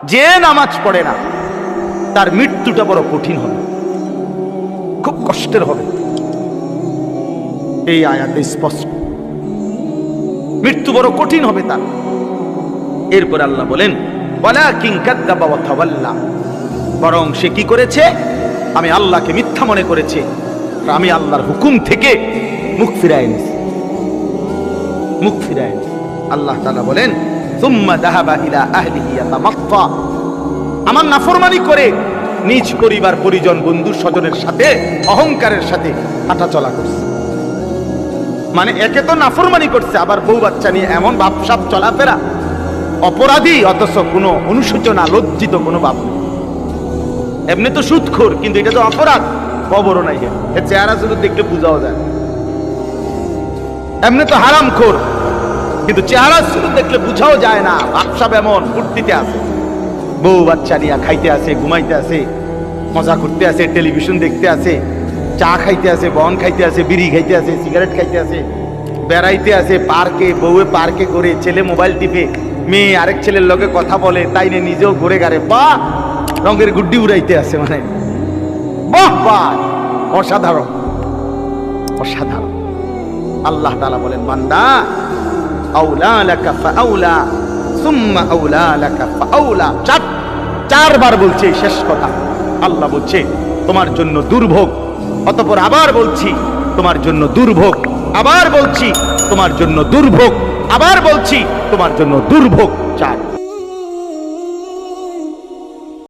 যে নামাজ পড়ে না তার মৃত্যুটা বড় কঠিন হবে, খুব কষ্টের হবে। এই আয়াতে স্পষ্ট মৃত্যু বড় কঠিন হবে তার। এরপর আল্লাহ বলেন ওয়ালাকিন কাযযাবা ওয়া তাওয়াল্লা, বরং সে কি করেছে? আমি আল্লাহকে মিথ্যা মনে করেছে, আমি আল্লাহর হুকুম থেকে মুখ ফিরায় নিয়েছি, মুখ ফিরায় নিয়েছি। আল্লাহ তাআলা বলেন সুম্মা যাহাবা ইলা আহলিহি ইয়াতামাত্তা, আমার নাফরমানি করে নিজ পরিবার পরিজন বন্ধু স্বজনের সাথে অহংকারের সাথে হাঁটা চলা করছে। মানে একে তো নাফরমানি করছে, আবার বউ বাচ্চা নিয়ে এমন ভাবসাব চলাফেরা, অপরাধী অথচ কোনো অনুশোচনা লজ্জিত কোনো ভাব নেই। এমনি তো সুদখোর, কিন্তু এটা তো অপরাধ, খবরও নাই। এর চেহারা শুধু দেখলে বুঝাও যায়। এমনি তো হারামখোর, কিন্তু চেহারা শুধু দেখলে বুঝাও যায় না। ভাবসাব এমন ফুর্তিতে আছে, বউ বাচ্চা নিয়ে খাইতে আছে, ঘুমাইতে আছে, মজা করতে আছে, টেলিভিশন দেখতে আছে, চা খাইতে আছে, বন খাইতে আছে, বিড়ি খাইতে আছে, সিগারেট খাইতে আছে, বেড়াইতে আছে পার্কে, বউয়ে পার্কে করে, ছেলে মোবাইল টিপে, মেয়ে আরেক ছেলের লগে কথা বলে, তাই নিয়ে নিজেও ঘুরে গাড়ে, বা রঙের গুড্ডি উড়াইতে আছে। মানে বাহ বাহ, অসাধারণ অসাধারণ। আল্লাহ তাআলা বলেন বান্দা আউলা লাকা ফাআউলা সুম্মা আউলা লাকা ফাআউলা, চারবার বলছে শেষ কথা। আল্লাহ বলছে তোমার জন্য দুর্ভোগ, অতঃপর আবার বলছি তোমার জন্য দুর্ভোগ, আবার বলছি তোমার জন্য দুর্ভোগ, আবার বলছি তোমার জন্য দুর্ভোগ। চার